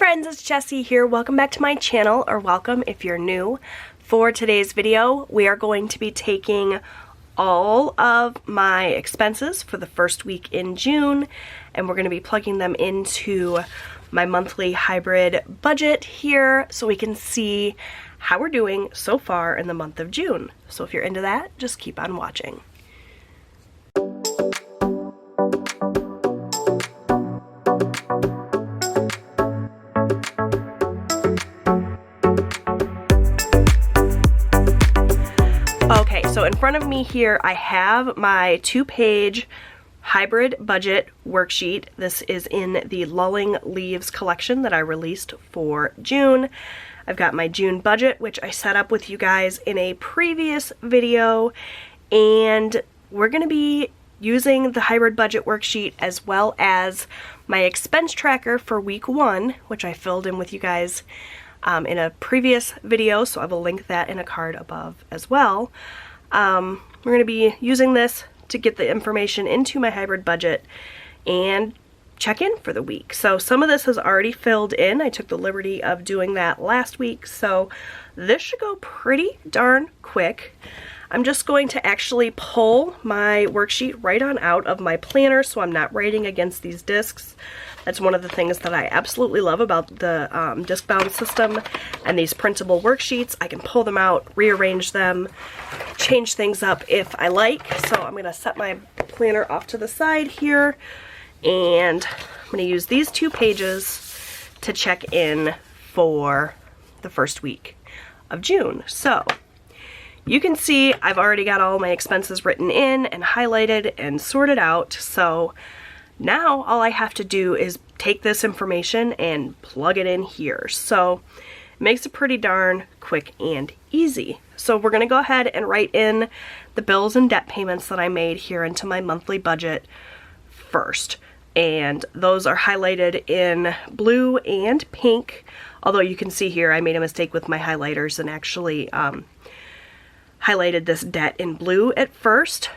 friends, it's Jessie here. Welcome back to my channel, or welcome if you're new. For today's video, we are going to be taking all of my expenses for the first week in June, and we're going to be plugging them into my monthly hybrid budget here so we can see how we're doing so far in the month of June. So if you're into that, just keep on watching. Okay, so in front of me here I have my 2-page hybrid budget worksheet. This is in the Lulling Leaves collection that I released for June. I've got my June budget, which I set up with you guys in a previous video, and we're going to be using the hybrid budget worksheet as well as my expense tracker for week 1, which I filled in with you guys in a previous video, so I will link that in a card above as well. We're going to be using this to get the information into my hybrid budget and check in for the week. So some of this has already filled in. I took the liberty of doing that last week, so this should go pretty darn quick. I'm just going to actually pull my worksheet right on out of my planner so I'm not writing against these discs. That's one of the things that I absolutely love about the disc bound system and these printable worksheets. I can pull them out, rearrange them, change things up if I like. So I'm going to set my planner off to the side here, and I'm going to use these 2 pages to check in for the first week of June. So you can see I've already got all my expenses written in and highlighted and sorted out. So now all I have to do is take this information and plug it in here. So it makes it pretty darn quick and easy. So we're going to go ahead and write in the bills and debt payments that I made here into my monthly budget first. And those are highlighted in blue and pink. Although you can see here I made a mistake with my highlighters and actually highlighted this debt in blue at first.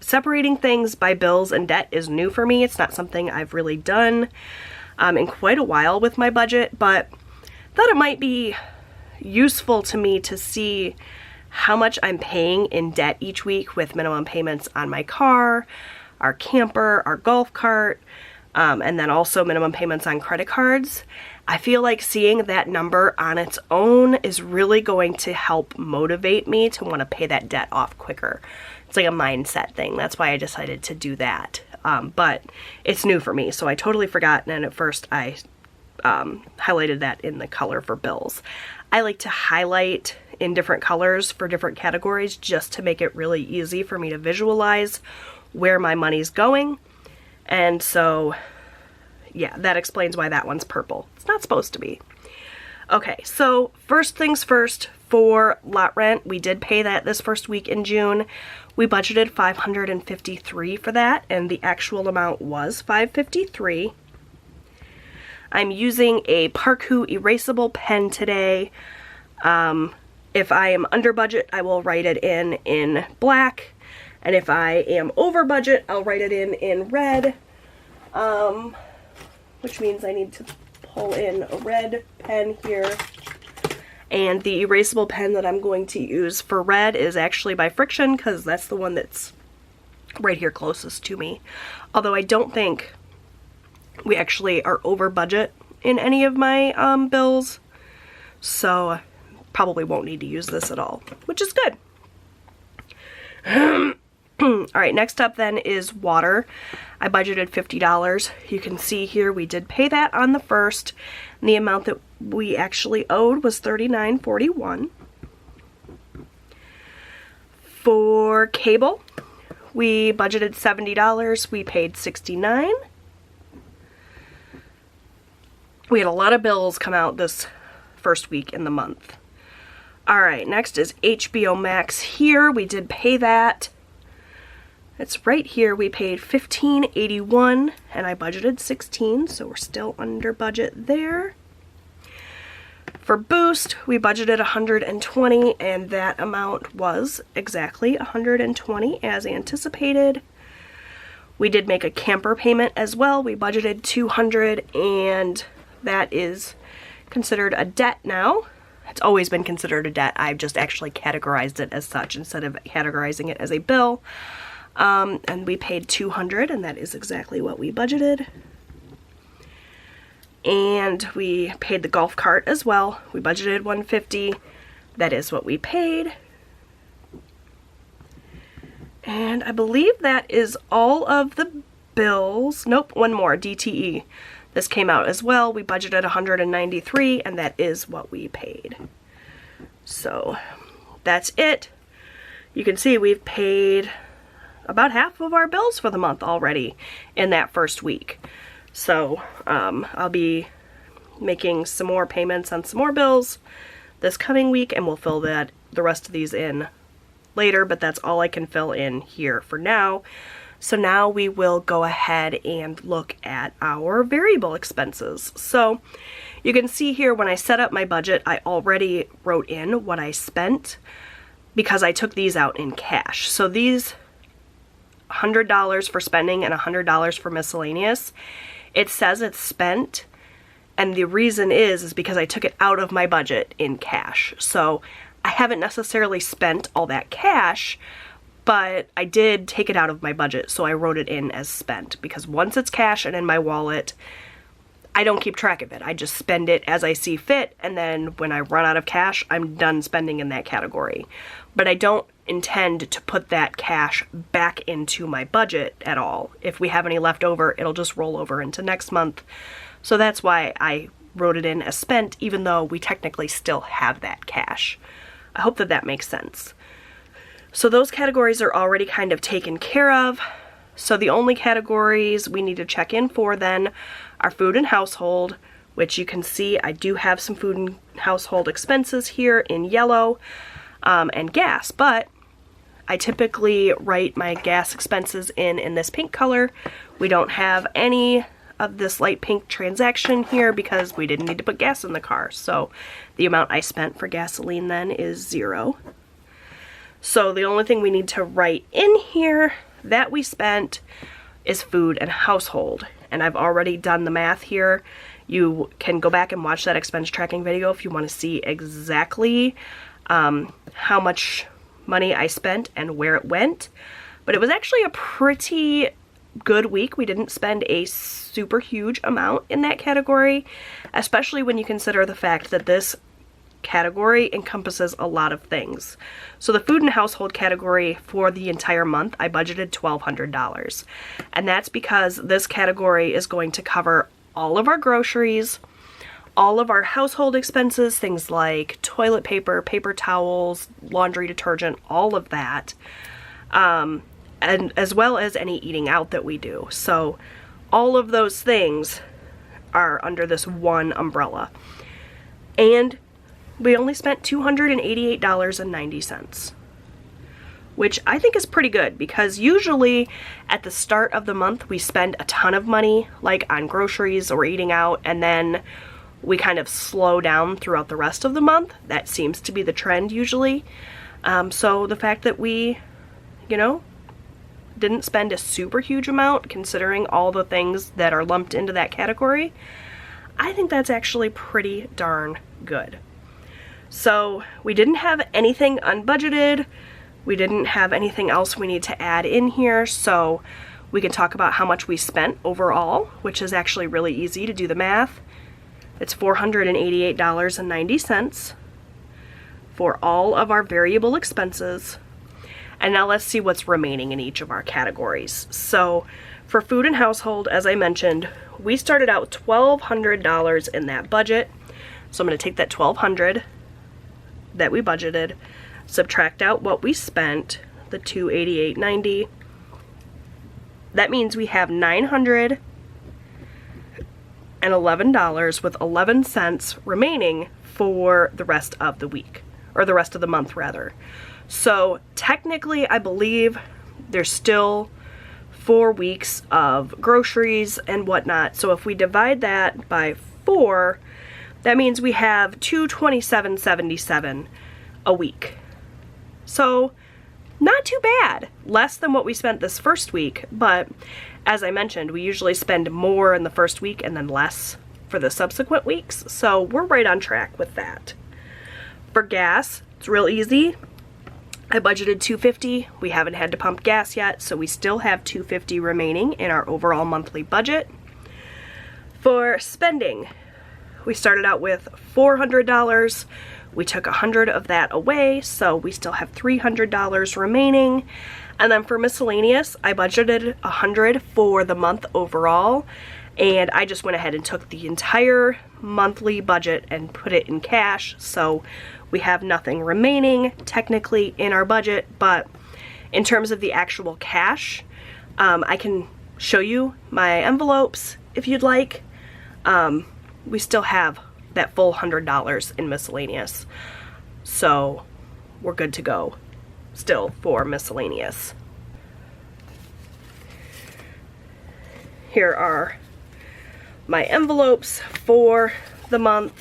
Separating things by bills and debt is new for me. It's not something I've really done in quite a while with my budget, but thought it might be useful to me to see how much I'm paying in debt each week with minimum payments on my car, our camper, our golf cart, and then also minimum payments on credit cards. I feel like seeing that number on its own is really going to help motivate me to want to pay that debt off quicker. It's like a mindset thing. That's why I decided to do that. But it's new for me, so I totally forgot, and at first I highlighted that in the color for bills. I like to highlight in different colors for different categories just to make it really easy for me to visualize where my money's going. And so yeah, that explains why that one's purple. It's not supposed to be. Okay, so first things first, for lot rent, we did pay that this first week in June. We budgeted $553 for that, and the actual amount was $553. I'm using a Parku erasable pen today. If I am under budget, I will write it in black, and if I am over budget, I'll write it in red. Which means I need to pull in a red pen here. And the erasable pen that I'm going to use for red is actually by Friction, because that's the one that's right here closest to me. Although I don't think we actually are over budget in any of my bills, so probably won't need to use this at all, which is good. Alright, next up then is water. I budgeted $50. You can see here we did pay that on the 1st, and the amount that we actually owed was $39.41. For cable, we budgeted $70. We paid $69. We had a lot of bills come out this first week in the month. Alright, next is HBO Max here. We did pay that. It's right here. We paid $15.81 and I budgeted $16, so we're still under budget there. For Boost, we budgeted $120 and that amount was exactly $120 as anticipated. We did make a camper payment as well. We budgeted $200 and that is considered a debt now. It's always been considered a debt. I've just actually categorized it as such instead of categorizing it as a bill. And we paid $200, and that is exactly what we budgeted. And we paid the golf cart as well. We budgeted $150. That is what we paid. And I believe that is all of the bills. Nope, one more, DTE. This came out as well. We budgeted $193, and that is what we paid. So that's it. You can see we've paid about half of our bills for the month already in that first week. So I'll be making some more payments on some more bills this coming week, and we'll fill the rest of these in later, but that's all I can fill in here for now. So now we will go ahead and look at our variable expenses. So you can see here when I set up my budget, I already wrote in what I spent because I took these out in cash. So these $100 for spending and $100 for miscellaneous, it says it's spent, and the reason is because I took it out of my budget in cash. So I haven't necessarily spent all that cash, but I did take it out of my budget, so I wrote it in as spent, because once it's cash and in my wallet, I don't keep track of it. I just spend it as I see fit, and then when I run out of cash, I'm done spending in that category. But I don't intend to put that cash back into my budget at all. If we have any left over, it'll just roll over into next month. So that's why I wrote it in as spent, even though we technically still have that cash. I hope that that makes sense. So those categories are already kind of taken care of. So the only categories we need to check in for then are food and household, which you can see I do have some food and household expenses here in yellow, and gas, but I typically write my gas expenses in this pink color. We don't have any of this light pink transaction here because we didn't need to put gas in the car. So the amount I spent for gasoline then is $0. So the only thing we need to write in here that we spent is food and household. And I've already done the math here. You can go back and watch that expense tracking video if you want to see exactly how much money I spent and where it went. But it was actually a pretty good week. We didn't spend a super huge amount in that category, especially when you consider the fact that this category encompasses a lot of things. So the food and household category for the entire month, I budgeted $1,200. And that's because this category is going to cover all of our groceries, all of our household expenses, things like toilet paper, paper towels, laundry detergent, all of that. And as well as any eating out that we do. So all of those things are under this one umbrella. And we only spent $288.90, which I think is pretty good, because usually at the start of the month we spend a ton of money, like on groceries or eating out, and then we kind of slow down throughout the rest of the month. That seems to be the trend usually. So the fact that we, didn't spend a super huge amount considering all the things that are lumped into that category, I think that's actually pretty darn good. So we didn't have anything unbudgeted. We didn't have anything else we need to add in here, so we can talk about how much we spent overall, which is actually really easy to do the math. It's $488.90 for all of our variable expenses. And now let's see what's remaining in each of our categories. So for food and household, as I mentioned, we started out $1,200 in that budget. So I'm going to take that $1,200 that we budgeted, subtract out what we spent, the $288.90. That means we have $911 with 11 cents remaining for the rest of the week, or the rest of the month rather. So technically I believe there's still 4 weeks of groceries and whatnot. So if we divide that by 4, that means we have $227.77 a week. So not too bad, less than what we spent this first week, but as I mentioned, we usually spend more in the first week and then less for for the subsequent weeks, so we're right on track with that. For gas, it's real easy. I budgeted $2.50. We haven't had to pump gas yet, so we still have $2.50 remaining in our overall monthly budget. For spending, we started out with $400. We took $100 of that away, so we still have $300 remaining. And then for miscellaneous, I budgeted $100 for the month overall, and I just went ahead and took the entire monthly budget and put it in cash, so we have nothing remaining technically in our budget. But in terms of the actual cash, I can show you my envelopes if you'd like. We still have that full $100 in miscellaneous, so we're good to go still for miscellaneous. Here are my envelopes for the month.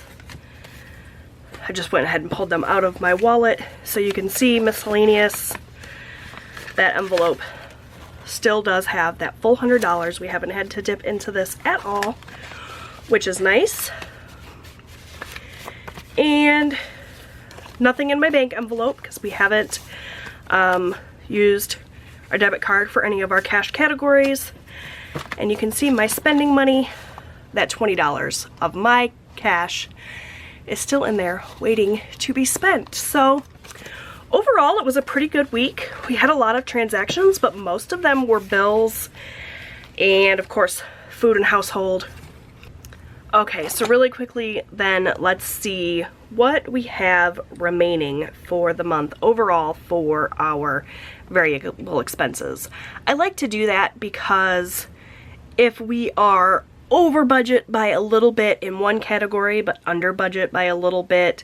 I just went ahead and pulled them out of my wallet so you can see miscellaneous. That envelope still does have that full $100. We haven't had to dip into this at all, which is nice. And nothing in my bank envelope because we haven't used our debit card for any of our cash categories. And you can see my spending money, that $20 of my cash is still in there waiting to be spent. So overall, it was a pretty good week. We had a lot of transactions, but most of them were bills and of course food and household. Okay, so really quickly then, let's see what we have remaining for the month overall for our variable expenses. I like to do that because if we are over budget by a little bit in one category but under budget by a little bit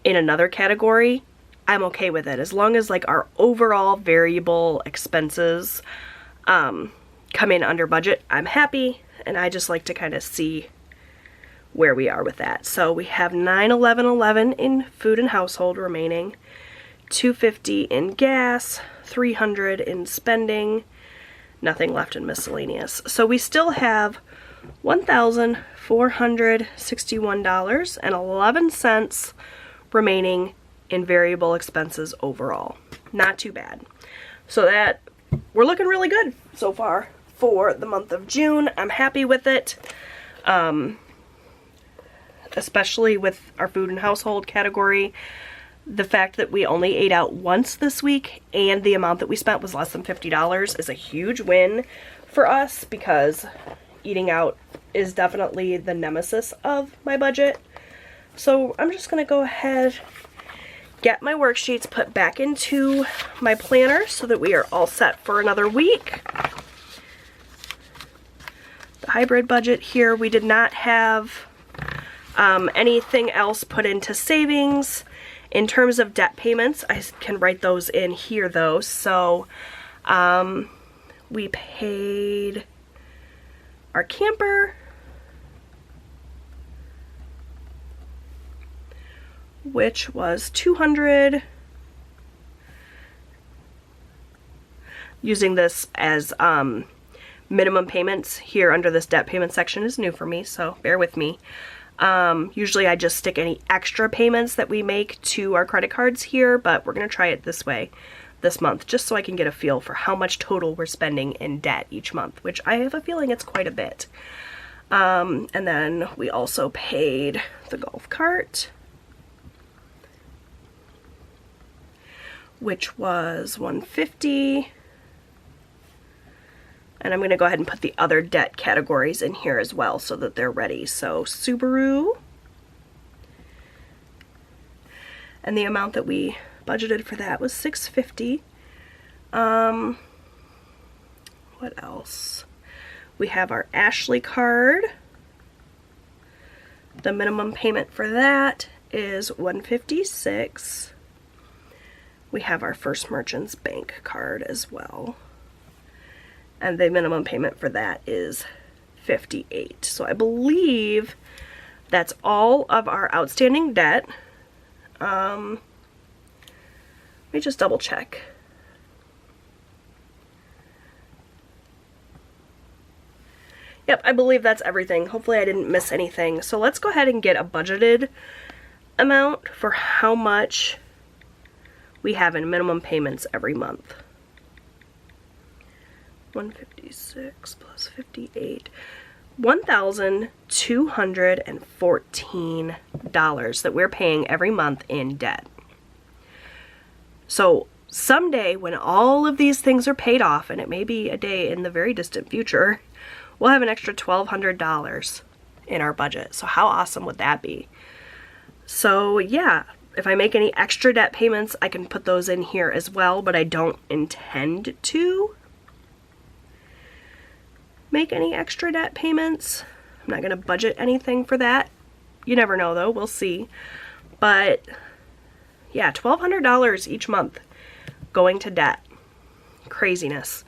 in another category, I'm okay with it, as long as like our overall variable expenses come in under budget. I'm happy, and I just like to kind of see where we are with that. So we have $911.11 in food and household remaining, $250 in gas, $300 in spending, nothing left in miscellaneous. So we still have $1,461.11 remaining in variable expenses overall. Not too bad. So that, we're looking really good so far for the month of June. I'm happy with it. Especially with our food and household category. The fact that we only ate out once this week and the amount that we spent was less than $50 is a huge win for us, because eating out is definitely the nemesis of my budget. So I'm just going to go ahead, get my worksheets put back into my planner so that we are all set for another week. The hybrid budget here, we did not have anything else put into savings. In terms of debt payments, I can write those in here though. So we paid our camper, which was $200. Using this as minimum payments here under this debt payment section is new for me, so bear with me. Usually I just stick any extra payments that we make to our credit cards here, but we're going to try it this way this month, just so I can get a feel for how much total we're spending in debt each month, which I have a feeling it's quite a bit. And then we also paid the golf cart, which was $150. And I'm going to go ahead and put the other debt categories in here as well so that they're ready. So Subaru, and the amount that we budgeted for that was $650. What else? We have our Ashley card. The minimum payment for that is $156. We have our First Merchants Bank card as well, and the minimum payment for that is $58. So I believe that's all of our outstanding debt. Let me just double check. Yep, I believe that's everything. Hopefully I didn't miss anything. So let's go ahead and get a budgeted amount for how much we have in minimum payments every month. 156 plus 58. $1,214 that we're paying every month in debt. So someday when all of these things are paid off, and it may be a day in the very distant future, we'll have an extra $1,200 in our budget. So how awesome would that be? So yeah, if I make any extra debt payments, I can put those in here as well, but I don't intend to make any extra debt payments. I'm not going to budget anything for that. You never know though, we'll see. But yeah, $1,200 each month going to debt. Craziness.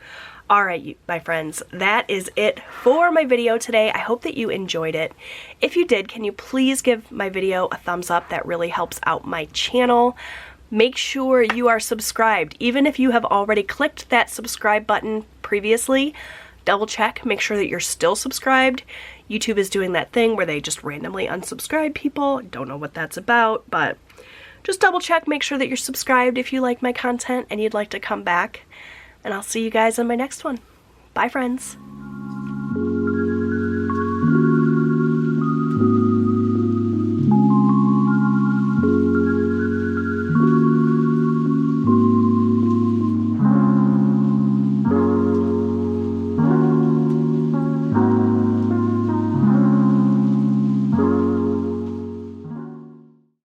All right, my friends, that is it for my video today. I hope that you enjoyed it. If you did, can you please give my video a thumbs up? That really helps out my channel. Make sure you are subscribed. Even if you have already clicked that subscribe button previously, double check, make sure that you're still subscribed. YouTube is doing that thing where they just randomly unsubscribe people. Don't know what that's about, but just double check, make sure that you're subscribed if you like my content and you'd like to come back. And I'll see you guys on my next one. Bye, friends.